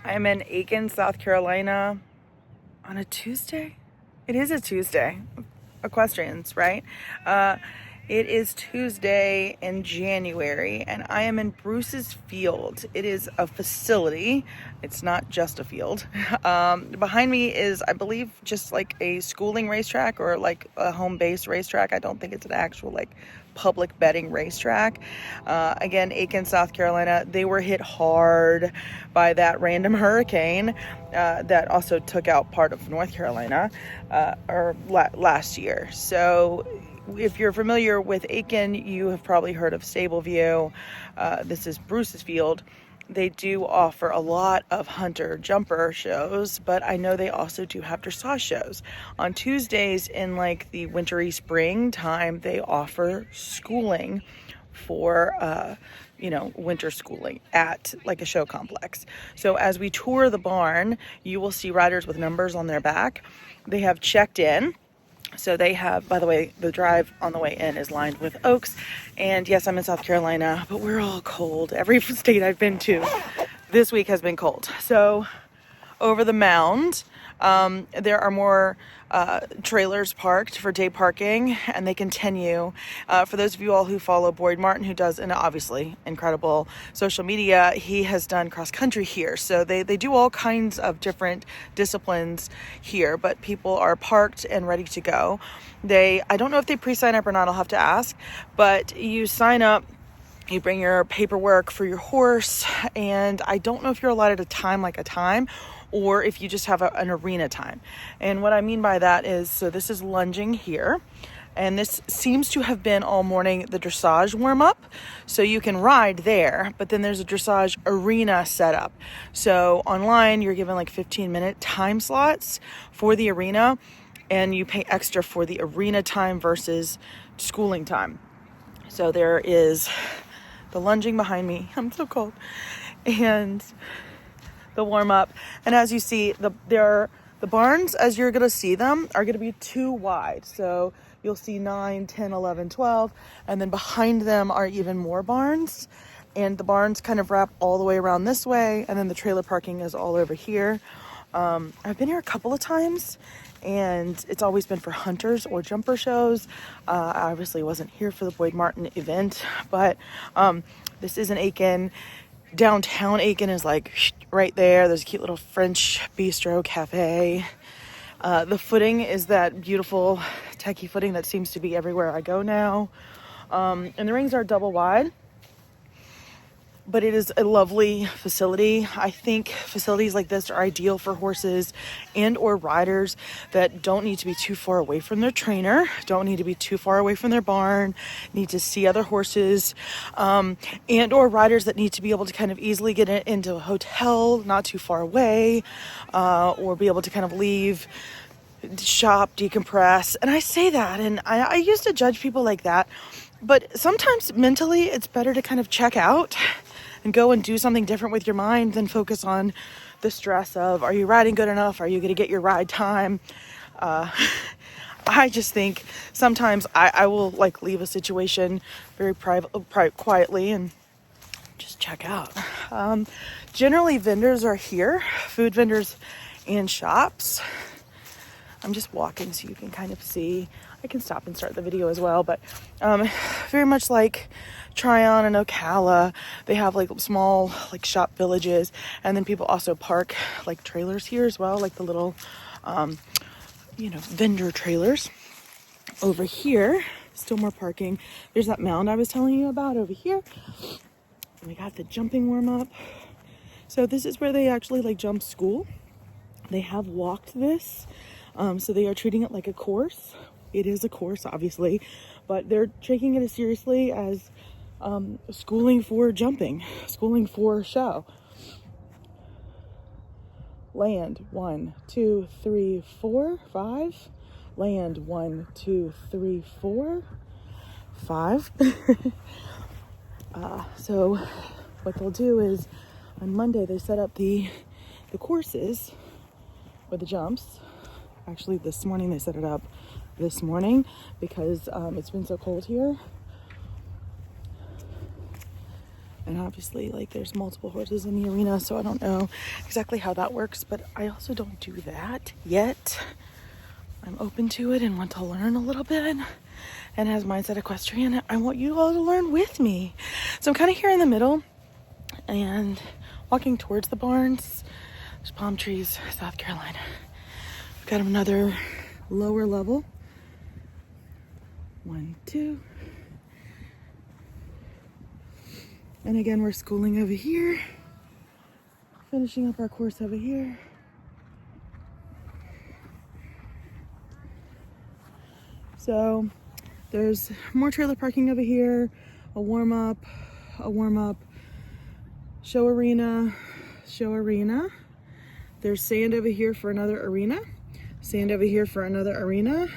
I'm in Aiken, South Carolina on a Tuesday. It is a Tuesday. Equestrians, right? It is Tuesday in January, and I am in Bruce's Field. It is a facility. It's not just a field. Behind me is, I believe, just like a schooling racetrack or like a home-based racetrack. I don't think it's an actual like public betting racetrack. Again, Aiken, South Carolina, they were hit hard by that random hurricane that also took out part of North Carolina last year. So if you're familiar with Aiken, you have probably heard of Stableview. This is Bruce's Field. They do offer a lot of hunter jumper shows, but I know they also do have dressage shows. On Tuesdays in like the wintry spring time, they offer schooling for winter schooling at like a show complex. So as we tour the barn, you will see riders with numbers on their back. They have checked in. So they have, by the way, the drive on the way in is lined with oaks. And yes, I'm in South Carolina, but we're all cold. Every state I've been to this week has been cold. So over the mound, there are more trailers parked for day parking, and they continue. For those of you all who follow Boyd Martin, who does an obviously incredible social media, he has done cross country here. So they do all kinds of different disciplines here, but people are parked and ready to go. I don't know if they pre-sign up or not, I'll have to ask, but you sign up. You bring your paperwork for your horse, and I don't know if you're allotted a time or if you just have an arena time. And what I mean by that is, so this is lunging here, and this seems to have been all morning the dressage warm up. So you can ride there, but then there's a dressage arena set up. So online, you're given like 15-minute time slots for the arena, and you pay extra for the arena time versus schooling time. So there is the lunging behind me. I'm so cold. And the warm up. And as you see, the barns, as you're going to see them, are going to be too wide. So you'll see 9, 10, 11, 12. And then behind them are even more barns. And the barns kind of wrap all the way around this way. And then the trailer parking is all over here. I've been here a couple of times, and it's always been for hunters or jumper shows. I obviously wasn't here for the Boyd Martin event, but this is in Aiken. Downtown Aiken is like right there. There's a cute little French bistro cafe. The footing is that beautiful techie footing that seems to be everywhere I go now. And the rings are double wide, but it is a lovely facility. I think facilities like this are ideal for horses and or riders that don't need to be too far away from their trainer, don't need to be too far away from their barn, need to see other horses, and or riders that need to be able to kind of easily get into a hotel not too far away, or be able to kind of leave, shop, decompress. And I say that, and I used to judge people like that, but sometimes mentally it's better to kind of check out and go and do something different with your mind than focus on the stress of, are you riding good enough? Are you going to get your ride time? I just think sometimes I will like leave a situation very quietly and just check out. Generally vendors are here, food vendors and shops. I'm just walking so you can kind of see. I can stop and start the video as well, but very much like Tryon and Ocala, they have like small like shop villages, and then people also park like trailers here as well, like the little vendor trailers. Over here, still more parking. There's that mound I was telling you about over here. And we got the jumping warm up. So this is where they actually like jump school. They have walked this. So they are treating it like a course. It is a course, obviously, but they're taking it as seriously as schooling for jumping, schooling for show. Land 1, 2, 3, 4, 5. Land 1, 2, 3, 4, 5. So what they'll do is on Monday they set up the courses for the jumps. Actually, this morning they set it up because it's been so cold here. And obviously, like, there's multiple horses in the arena, so I don't know exactly how that works, but I also don't do that yet. I'm open to it and want to learn a little bit. And as Mindset Equestrian, I want you all to learn with me. So I'm kind of here in the middle and walking towards the barns. There's palm trees, South Carolina. We've got another lower level. 1, 2. And again, we're schooling over here. Finishing up our course over here. So there's more trailer parking over here, a warm up, show arena. There's sand over here for another arena, sand over here for another arena.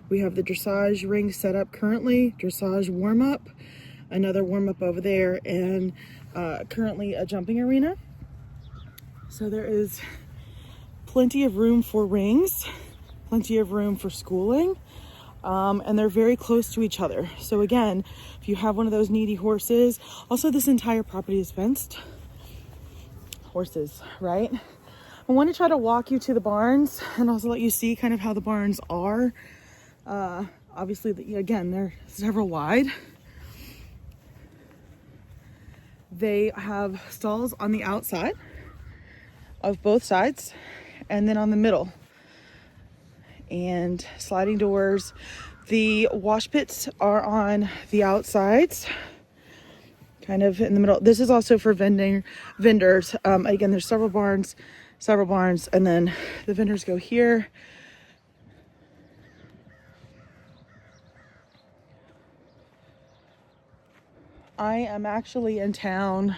We have the dressage ring set up currently, dressage warm up, another warm up over there, and currently a jumping arena. So there is plenty of room for rings, plenty of room for schooling. And they're very close to each other. So again, if you have one of those needy horses, also this entire property is fenced. Horses, right? I want to try to walk you to the barns and also let you see kind of how the barns are. Obviously, again, they're several wide. They have stalls on the outside of both sides and then on the middle. And sliding doors. The wash pits are on the outsides, kind of in the middle. This is also for vendors. Again, there's several barns, and then the vendors go here. I am actually in town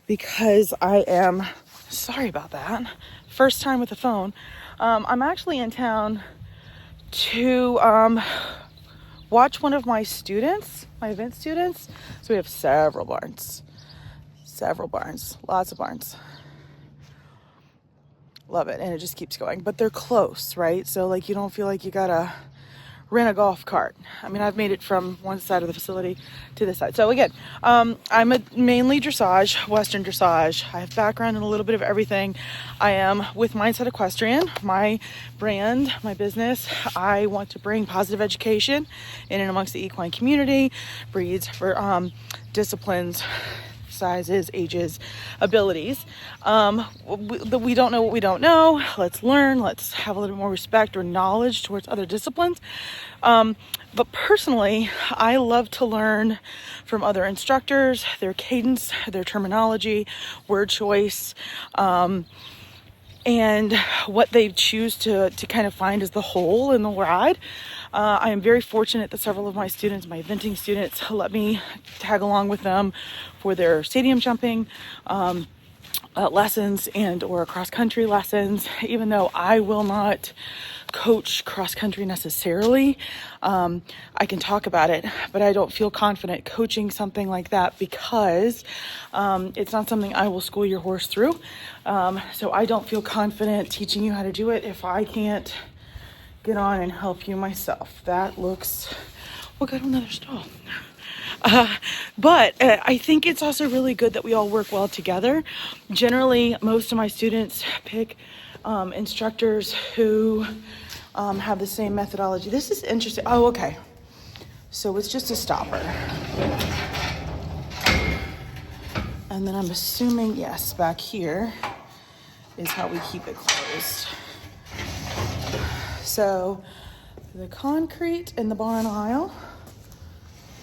because I am, sorry about that, first time with the phone. I'm actually in town to watch one of my students, my event students. So we have several barns, lots of barns. Love it. And it just keeps going, but they're close, right? So like, you don't feel like you gotta rent a golf cart. I mean, I've made it from one side of the facility to this side. So again, I'm mainly dressage, Western dressage. I have background in a little bit of everything. I am with Mindset Equestrian, my brand, my business. I want to bring positive education in and amongst the equine community, breeds, for disciplines, sizes, ages, abilities. We don't know what we don't know. Let's learn. Let's have a little more respect or knowledge towards other disciplines. But personally, I love to learn from other instructors, their cadence, their terminology, word choice, and what they choose to kind of find as the whole in the ride. I am very fortunate that several of my students, my eventing students, let me tag along with them for their stadium jumping lessons and or cross country lessons, even though I will not coach cross country necessarily. I can talk about it, but I don't feel confident coaching something like that because it's not something I will school your horse through. So I don't feel confident teaching you how to do it if I can't get on and help you myself. That looks, we'll go to another stall. But I think it's also really good that we all work well together. Generally, most of my students pick instructors who have the same methodology. This is interesting. Oh, okay. So it's just a stopper. And then I'm assuming, yes, back here is how we keep it closed. So the concrete in the barn aisle,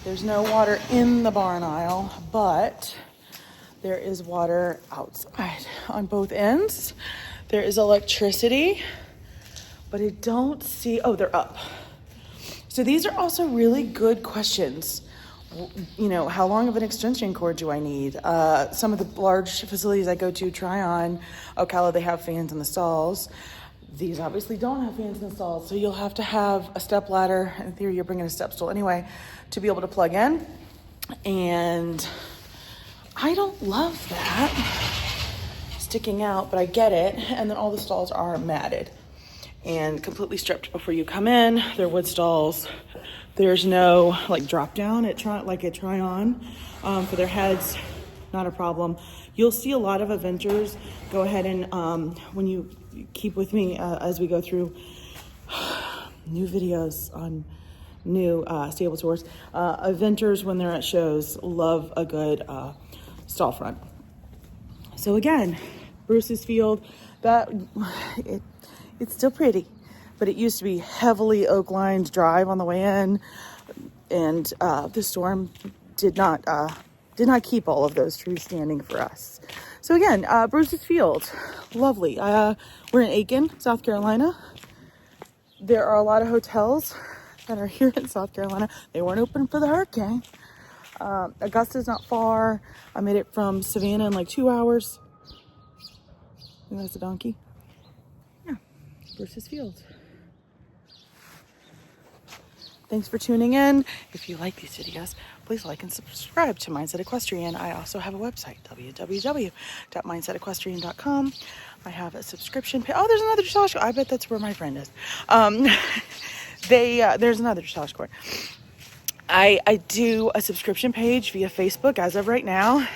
there's no water in the barn aisle, but there is water outside on both ends. There is electricity, but I don't see, oh, they're up. So these are also really good questions. You know, how long of an extension cord do I need? Some of the large facilities I go to, Tryon, Ocala, they have fans in the stalls. These obviously don't have fans in the stalls, so you'll have to have a step ladder. In theory, you're bringing a step stool anyway to be able to plug in. And I don't love that sticking out, but I get it. And then all the stalls are matted. and completely stripped before you come in. They're wood stalls. There's no like drop down at try on for their heads. Not a problem. You'll see a lot of eventers go ahead and when you keep with me as we go through new videos on new stable tours, eventers when they're at shows love a good stall front. So again, Bruce's Field, it's still pretty, but it used to be heavily oak-lined drive on the way in, and the storm did not keep all of those trees standing for us. So again, Bruce's Field, lovely. We're in Aiken, South Carolina. There are a lot of hotels that are here in South Carolina. They weren't open for the hurricane. Augusta's not far. I made it from Savannah in like 2 hours. I think that's a donkey. Yeah, Bruce's Field. Thanks for tuning in. If you like these videos, please like and subscribe to Mindset Equestrian. I also have a website, www.mindsetaquestrian.com. I have a subscription page. Oh, there's another dressage court. I bet that's where my friend is. There's another dressage court. I do a subscription page via Facebook as of right now,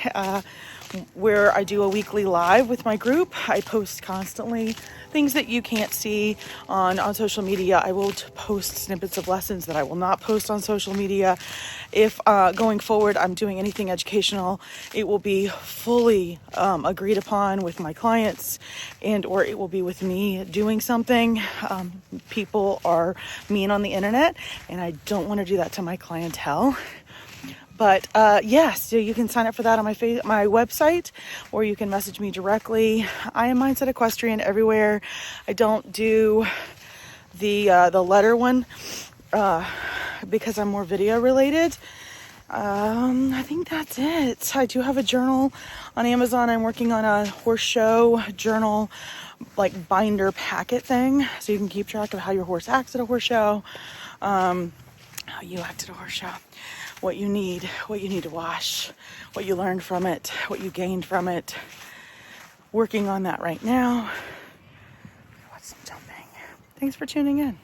where I do a weekly live with my group. I post constantly things that you can't see on social media. I will post snippets of lessons that I will not post on social media. If going forward I'm doing anything educational, it will be fully agreed upon with my clients, and or it will be with me doing something. People are mean on the internet, and I don't want to do that to my clientele. But yes, so you can sign up for that on my website, or you can message me directly. I am Mindset Equestrian everywhere. I don't do the letter one because I'm more video related. I think that's it. I do have a journal on Amazon. I'm working on a horse show journal, like binder packet thing, so you can keep track of how your horse acts at a horse show, how you act at a horse show. What you need to wash, what you learned from it, what you gained from it. Working on that right now. Watch some jumping. Thanks for tuning in.